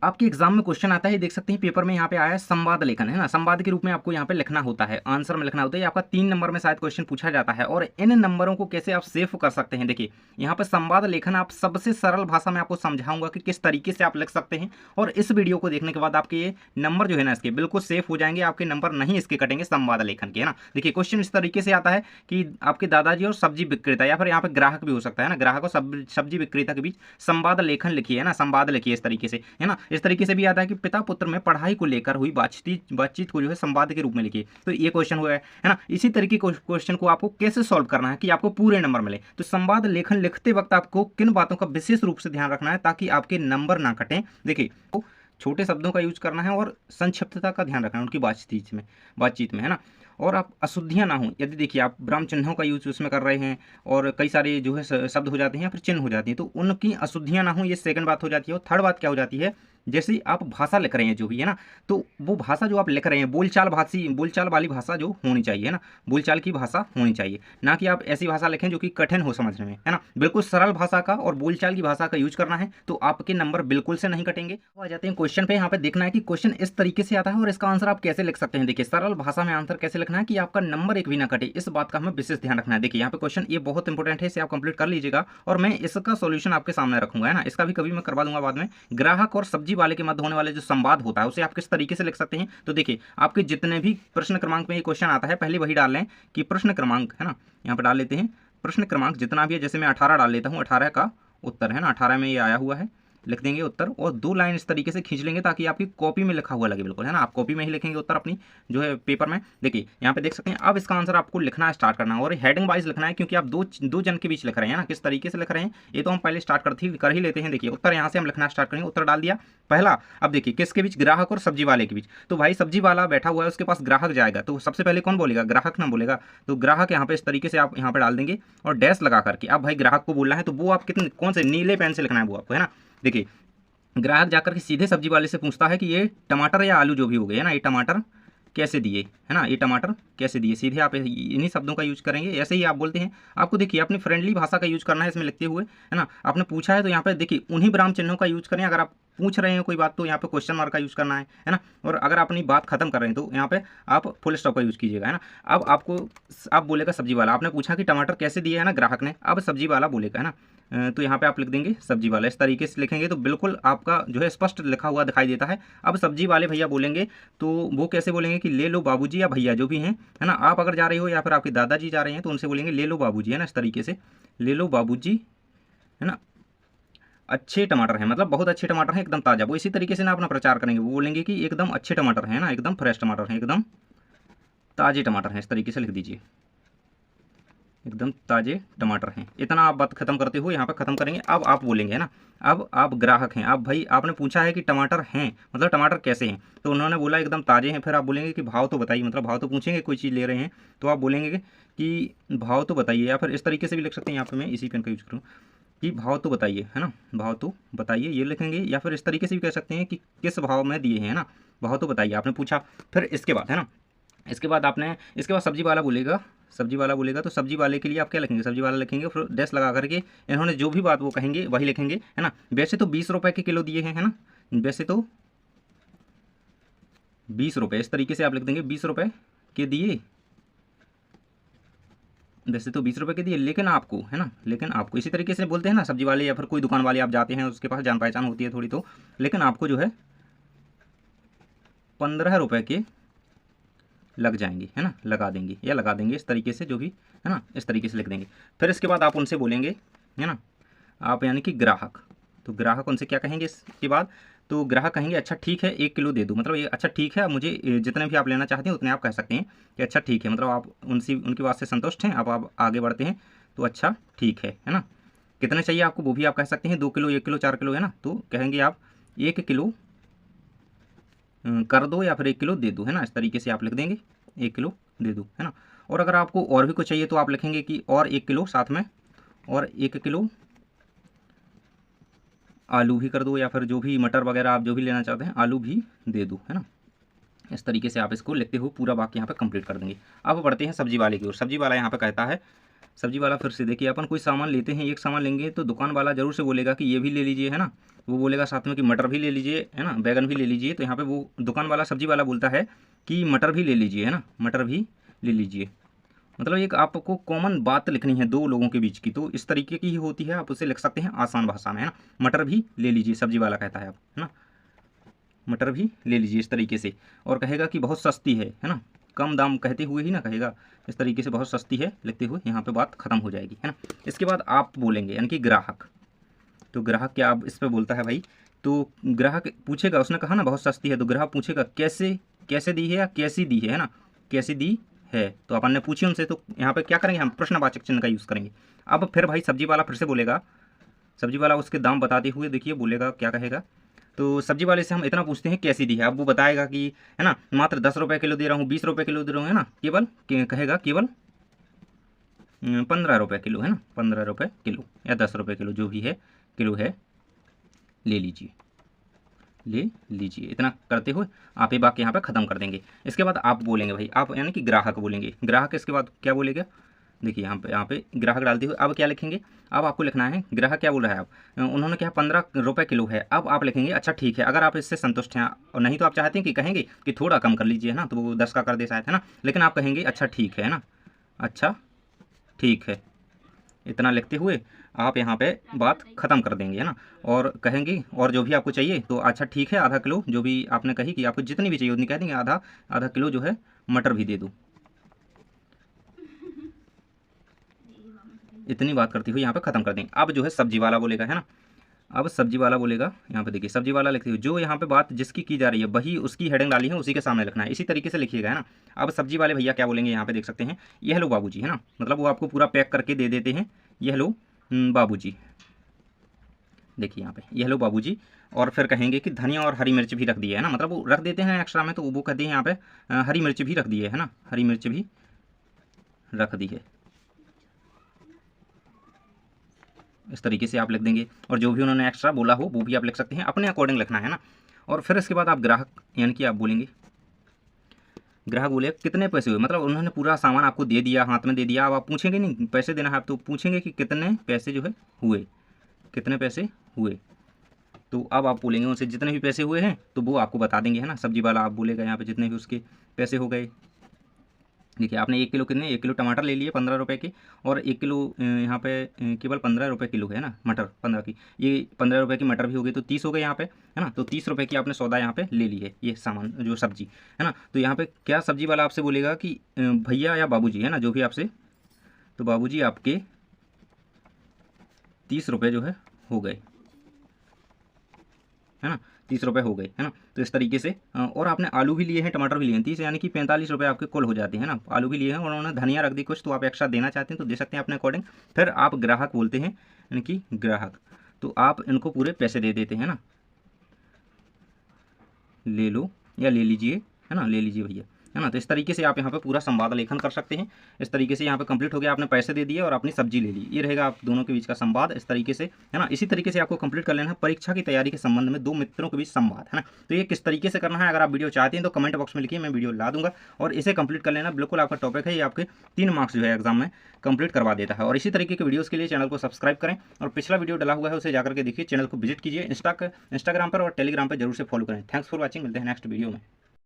आपके एग्जाम में क्वेश्चन आता है, देख सकते हैं पेपर में यहाँ पे आया है संवाद लेखन, है ना। संवाद के रूप में आपको यहाँ पे लिखना होता है, आंसर में लिखना होता है। ये आपका 3 नंबर में शायद क्वेश्चन पूछा जाता है और इन नंबरों को कैसे आप सेव कर सकते हैं। देखिए यहाँ पे संवाद लेखन आप सबसे सरल भाषा में आपको समझाऊंगा कि किस तरीके से आप लिख सकते हैं, और इस वीडियो को देखने के बाद आपके ये नंबर जो है ना इसके बिल्कुल सेफ हो जाएंगे, आपके नंबर नहीं इसके कटेंगे संवाद लेखन के, है ना। देखिए क्वेश्चन इस तरीके से आता है कि आपके दादाजी और सब्जी विक्रेता, या फिर यहाँ पे ग्राहक भी हो सकता है ना, ग्राहक और सब्जी विक्रेता के बीच संवाद लेखन लिखिए, है ना, संवाद लिखिए इस तरीके से, है ना। इस तरीके से भी आता है कि पिता पुत्र में पढ़ाई को लेकर हुई बातचीत को जो है संवाद के रूप में लिखिए। तो ये क्वेश्चन हुआ है ना। इसी तरीके क्वेश्चन को आपको कैसे सॉल्व करना है कि आपको पूरे नंबर मिले। तो संवाद लेखन लिखते वक्त आपको किन बातों का विशेष रूप से ध्यान रखना है ताकि आपके नंबर ना कटें। देखिए छोटे शब्दों का यूज करना है और संक्षिप्तता का ध्यान रखना है उनकी बातचीत में, है ना। और आप अशुद्धियाँ ना हो, यदि देखिए आप ब्राह्म चिन्हों का यूज उसमें कर रहे हैं और कई सारे जो है शब्द हो जाते हैं या फिर चिन्ह हो जाती हैं, तो उनकी अशुद्धियाँ ना हो, ये सेकंड बात हो जाती है। और थर्ड बात क्या हो जाती है, जैसे आप भाषा लिख रहे हैं जो भी, है ना, तो वो भाषा जो आप लिख रहे हैं बोलचाल वाली भाषा जो होनी चाहिए, है ना, बोलचाल की भाषा होनी चाहिए, ना कि आप ऐसी भाषा लिखें जो कि कठिन हो समझने में, है ना। बिल्कुल सरल भाषा का और बोलचाल की भाषा का यूज करना है, तो आपके नंबर बिल्कुल से नहीं कटेंगे। तो आ जाते हैं क्वेश्चन पे। यहाँ पे देखना है कि क्वेश्चन इस तरीके से आता है और इसका आंसर आप कैसे लिख सकते हैं। देखिए सरल भाषा में आंसर कैसे लिखना है कि आपका नंबर एक भी ना कटे, इस बात का हमें विशेष ध्यान रखना है। देखिए यहाँ पे क्वेश्चन ये बहुत इंपॉर्टेंट है, इसे आप कंप्लीट कर लीजिएगा और मैं इसका सॉल्यूशन आपके सामने रखूंगा, है ना। इसका भी कभी मैं करवा दूंगा बाद में। ग्राहक और सब्जी वाले के मध्य होने वाले जो संवाद होता है उसे आप किस तरीके से लिख सकते हैं। तो देखिए आपके जितने भी प्रश्न क्रमांक में ये क्वेश्चन आता है पहले वही डाल लें कि प्रश्न क्रमांक, है ना, यहाँ पर डाल लेते हैं प्रश्न क्रमांक जितना भी है, जैसे मैं 18 डाल लेता हूँ, 18 का उत्तर, है ना, 18 में ये आया हुआ है, लिख देंगे उत्तर और 2 लाइन इस तरीके से खींच लेंगे ताकि आपकी कॉपी में लिखा हुआ लगे बिल्कुल, है ना। आप कॉपी में ही लिखेंगे उत्तर अपनी जो है पेपर में। देखिए यहाँ पे देख सकते हैं। अब इसका आंसर आपको लिखना स्टार्ट करना है और हेडिंग वाइज लिखना है, क्योंकि आप दो जन के बीच लिख रहे हैं ना, किस तरीके से लिख रहे हैं ये तो हम पहले स्टार्ट कर ही लेते हैं। देखिए उत्तर यहाँ से हम लिखना स्टार्ट करेंगे, उत्तर डाल दिया पहला। अब देखिए किसके बीच, ग्राहक और सब्जी वाले के बीच। तो भाई सब्जी वाला बैठा हुआ है, उसके पास ग्राहक जाएगा, तो सबसे पहले कौन बोलेगा, ग्राहक ना बोलेगा। तो ग्राहक यहाँ पे इस तरीके से आप यहाँ पे डाल देंगे और डैश लगा करके अब भाई ग्राहक को बोलना है, तो वो आप कितने कौन से नीले पेन से लिखना है वो आपको, है ना। देखिए ग्राहक जाकर के सीधे सब्जी वाले से पूछता है कि ये टमाटर या आलू जो भी हो गए, है ना, ये टमाटर कैसे दिए, है ना, ये टमाटर कैसे दिए। सीधे आप इन्हीं शब्दों का यूज करेंगे, ऐसे ही आप बोलते हैं। आपको देखिए अपनी फ्रेंडली भाषा का यूज करना है इसमें लिखते हुए, है ना। आपने पूछा है तो यहाँ पे देखिए उन्हीं विराम चिन्हों का यूज करें। अगर आप पूछ रहे हैं कोई बात तो यहाँ पे क्वेश्चन मार्क का यूज करना है ना। और अगर अपनी बात खत्म कर रहे हैं तो यहाँ पे आप फुल स्टॉप का यूज कीजिएगा, है ना। अब आपको आप बोलेगा सब्जी वाला, आपने पूछा कि टमाटर कैसे दिए, है ना, ग्राहक ने, अब सब्जी वाला बोलेगा, है ना। तो यहाँ पे आप लिख देंगे सब्जी वाला, इस तरीके से लिखेंगे तो बिल्कुल आपका जो है स्पष्ट लिखा हुआ दिखाई देता है। अब सब्जी वाले भैया बोलेंगे तो वो कैसे बोलेंगे कि ले लो बाबूजी या भैया जो भी हैं, है ना। आप अगर जा रही हो या फिर आपके दादाजी जा रहे हैं तो उनसे बोलेंगे ले लो बाबूजी, है ना, इस तरीके से ले लो बाबूजी, है ना। अच्छे टमाटर हैं, मतलब बहुत अच्छे टमाटर हैं, एकदम ताज़ा। वो इसी तरीके से ना अपना प्रचार करेंगे, वो बोलेंगे कि एकदम अच्छे टमाटर हैं ना, एकदम फ्रेश टमाटर हैं, एकदम ताज़े टमाटर हैं, इस तरीके से लिख दीजिए, एकदम ताज़े टमाटर हैं। इतना आप बात खत्म करते हो, यहाँ पे खत्म करेंगे। अब आप बोलेंगे, है ना, अब आप ग्राहक हैं, आप भाई आपने पूछा है कि टमाटर हैं, मतलब टमाटर कैसे हैं, तो उन्होंने बोला एकदम ताज़े हैं। फिर आप बोलेंगे कि भाव तो बताइए, मतलब भाव तो पूछेंगे, कोई चीज़ ले रहे हैं तो आप बोलेंगे कि भाव तो बताइए, या फिर इस तरीके से भी लिख सकते हैं। यहाँ पे मैं इसी पेन का यूज़ करूँ कि भाव तो बताइए, है ना, भाव तो बताइए, ये लिखेंगे। या फिर इस तरीके से भी कह सकते हैं कि किस भाव में दिए हैं, है ना, भाव तो बताइए, आपने पूछा। फिर इसके बाद, है ना, इसके बाद सब्जी वाला बोलेगा, तो सब्जी वाले के लिए आप क्या लिखेंगे, सब्जी वाला लिखेंगे, फिर डैश लगा करके इन्होंने जो भी बात वो कहेंगे वही लिखेंगे, है ना। वैसे तो 20 रुपये के किलो दिए हैं, है ना, वैसे तो 20 रुपये, इस तरीके से आप लिख देंगे 20 रुपये के दिए, वैसे तो 20 रुपये के दिए, लेकिन आपको, है ना, लेकिन आपको, इसी तरीके से बोलते हैं ना सब्जी वाले, या फिर कोई दुकान वाले आप जाते हैं उसके पास जान पहचान होती है थोड़ी, तो लेकिन आपको जो है 15 रुपये के लग जाएंगे, है ना, लगा देंगे या लगा देंगे, इस तरीके से जो भी, है ना, इस तरीके से लिख देंगे। फिर इसके बाद आप उनसे बोलेंगे, है ना, आप यानी कि ग्राहक, तो ग्राहक उनसे क्या कहेंगे इसके बाद, तो ग्राहक कहेंगे अच्छा ठीक है 1 किलो दे दो, मतलब ये अच्छा ठीक है, मुझे जितने भी आप लेना चाहते हैं उतने आप कह सकते हैं कि अच्छा ठीक है, मतलब आप उनकी बात से संतुष्ट हैं। अब आप आगे बढ़ते हैं तो अच्छा ठीक है ना। कितने चाहिए आपको वो भी आप कह सकते हैं, 2 किलो, 1 किलो, 4 किलो, है ना, तो कहेंगे आप 1 किलो कर दो या फिर 1 किलो दे दो, है ना, इस तरीके से आप लिख देंगे 1 किलो दे दो, है ना। और अगर आपको और भी कुछ चाहिए तो आप लिखेंगे कि और 1 किलो साथ में, और 1 किलो आलू भी कर दो, या फिर जो भी मटर वगैरह आप जो भी लेना चाहते हैं आलू भी दे दो, है ना। इस तरीके से आप इसको लिखते हुए पूरा वाक्य यहाँ पे कंप्लीट कर देंगे। अब बढ़ते हैं सब्जी वाले की ओर। सब्जी वाला यहाँ पे कहता है, सब्जी वाला फिर से देखिए, अपन कोई सामान लेते हैं, एक सामान लेंगे तो दुकान वाला जरूर से बोलेगा कि ये भी ले लीजिए, है ना। वो बोलेगा साथ में कि मटर भी ले लीजिए, है ना, बैगन भी ले लीजिए। तो यहाँ पे वो दुकान वाला सब्जी वाला बोलता है कि मटर भी ले लीजिए, है ना, मटर भी ले लीजिए। मतलब एक आपको कॉमन बात लिखनी है दो लोगों के बीच की, तो इस तरीके की ही होती है, आप उसे लिख सकते हैं आसान भाषा में, है ना। मटर भी ले लीजिए, सब्जी वाला कहता है, आप, है ना, मटर भी ले लीजिए इस तरीके से। और कहेगा कि बहुत सस्ती है ना, कम दाम कहते हुए ही ना कहेगा, इस तरीके से बहुत सस्ती है लिखते हुए यहाँ पे बात खत्म हो जाएगी, है ना। इसके बाद आप बोलेंगे यानी कि ग्राहक। तो ग्राहक क्या आप इस पर बोलता है भाई, तो ग्राहक पूछेगा, उसने कहा ना बहुत सस्ती है, तो ग्राहक पूछेगा कैसे, कैसे दी है या कैसी दी है ना, कैसी दी है। तो अपन ने पूछी उनसे, तो यहाँ पे क्या करेंगे हम, प्रश्नवाचक चिन्ह का यूज़ करेंगे। अब फिर भाई सब्जी वाला फिर से बोलेगा, सब्जी वाला उसके दाम बताते हुए देखिए बोलेगा, क्या कहेगा, तो सब्जी वाले से हम इतना पूछते हैं कैसी दी है। अब वो बताएगा कि है ना मात्र 10 रुपये किलो दे रहा हूँ, 20 रुपये किलो दे रहा हूँ, है ना, केवल कहेगा केवल 15 रुपये किलो, है ना, 15 रुपये किलो या 10 रुपये किलो जो भी है, किलो है, ले लीजिए, ले लीजिए। इतना करते हुए आप ये वाक्य यहाँ पे ख़त्म कर देंगे। इसके बाद आप बोलेंगे भाई, आप यानी कि ग्राहक बोलेंगे। ग्राहक इसके बाद क्या बोलेगा, देखिए यहाँ पे ग्राहक डालते हुए अब क्या लिखेंगे, अब आपको लिखना है ग्राहक क्या बोल रहा है। आप उन्होंने कहा 15 रुपये किलो है, अब आप लिखेंगे अच्छा ठीक है। अगर आप इससे संतुष्ट हैं और नहीं तो आप चाहते हैं कि कहेंगे कि थोड़ा कम कर लीजिए, है ना, तो वो 10 का कर दे शायद, है ना, लेकिन आप कहेंगे अच्छा ठीक है ना, अच्छा ठीक है। इतना लिखते हुए आप यहाँ पे बात ख़त्म कर देंगे, है ना, और कहेंगे और जो भी आपको चाहिए तो अच्छा ठीक है, आधा किलो जो भी आपने कही कि आपको जितनी भी चाहिए उतनी कह देंगे, आधा किलो जो है मटर भी दे दूँ। इतनी बात करते हुए यहाँ पे ख़त्म कर देंगे। अब जो है सब्जी वाला बोलेगा, है ना, अब सब्जी वाला बोलेगा, यहाँ पे देखिए सब्जी वाला लिखते हुए जो यहाँ पे बात जिसकी की जा रही है वही उसकी हेडिंग डाली है, उसी के सामने लिखना है, इसी तरीके से लिखिएगा, है ना। अब सब्जी वाले भैया क्या बोलेंगे, यहाँ पे देख सकते हैं, ये हेलो बाबूजी, है ना, मतलब वो आपको पूरा पैक करके दे देते हैं, ये हेलो बाबूजी। देखिए यहाँ पे ये हेलो बाबूजी, और फिर कहेंगे कि धनिया और हरी मिर्च भी रख दिए, है ना, मतलब वो रख देते हैं एक्स्ट्रा में, तो वो कहते हैं यहाँ पे हरी मिर्च भी रख दिए, है ना, हरी मिर्च भी रख दी है। इस तरीके से आप लिख देंगे, और जो भी उन्होंने एक्स्ट्रा बोला हो वो भी आप लिख सकते हैं, अपने अकॉर्डिंग लिखना है ना। और फिर इसके बाद आप ग्राहक यानी कि आप बोलेंगे, ग्राहक बोले कितने पैसे हुए, मतलब उन्होंने पूरा सामान आपको दे दिया, हाथ में दे दिया, अब आप पूछेंगे नहीं पैसे देना है, आप तो पूछेंगे कि कितने पैसे जो है हुए, कितने पैसे हुए। तो अब आप बोलेंगे उनसे जितने भी पैसे हुए हैं तो वो आपको बता देंगे, है ना। सब्जी वाला आप बोलेगा यहाँ पे जितने भी उसके पैसे हो गए। देखिए आपने 1 किलो कितने, 1 किलो टमाटर ले लिए 15 रुपये के, और 1 किलो यहाँ पे केवल 15 रुपये किलो है ना मटर, 15 की, ये 15 रुपये की मटर भी हो गई तो 30 हो गए यहाँ पे, है ना। तो 30 रुपये की आपने सौदा यहाँ पे ले ली है, ये सामान जो सब्जी, है ना। तो यहाँ पे क्या सब्जी वाला आपसे बोलेगा कि भैया या बाबूजी, है ना, जो भी आपसे, तो बाबूजी आपके 30 रुपये जो है हो गए, है ना, 30 रुपये हो गए, है ना। तो इस तरीके से और आपने आलू भी लिए हैं, टमाटर भी लिए हैं, 30 यानी कि 45 रुपये आपके कुल हो जाते हैं ना। आलू भी लिए हैं और उन्होंने धनिया रख दी कुछ, तो आप एक्स्ट्रा देना चाहते हैं तो दे सकते हैं अपने अकॉर्डिंग। फिर आप ग्राहक बोलते हैं यानी कि ग्राहक, तो आप इनको पूरे पैसे दे देते हैं ना, ले लो या ले लीजिए, है ना, ले लीजिए भैया, है ना। तो इस तरीके से आप यहाँ पे पूरा संवाद लेखन कर सकते हैं। इस तरीके से यहाँ पे कंप्लीट हो गया, आपने पैसे दे दिए और अपनी सब्जी ले ली, ये रहेगा आप दोनों के बीच का संवाद इस तरीके से, है ना। इसी तरीके से आपको कंप्लीट कर लेना है परीक्षा की तैयारी के संबंध में दो मित्रों के बीच संवाद, है ना। तो ये किस तरीके से करना है, अगर आप वीडियो चाहते हैं तो कमेंट बॉक्स में लिखिए, मैं वीडियो ला दूंगा, और इसे कंप्लीट कर लेना, बिल्कुल आपका टॉपिक है, ये आपके 3 मार्क्स जो है एग्जाम में कंप्लीट करवा देता है। और इसी तरीके के वीडियोज़ के लिए चैनल को सब्सक्राइब करें, और पिछला वीडियो डला हुआ है उसे जाकर के देखिए, चैनल को विजिट कीजिए, इंस्टाग्राम पर और टेलीग्राम पर जरूर से फॉलो करें। थैंक्स फॉर वॉचिंग, मिलते हैं नेक्स्ट वीडियो में।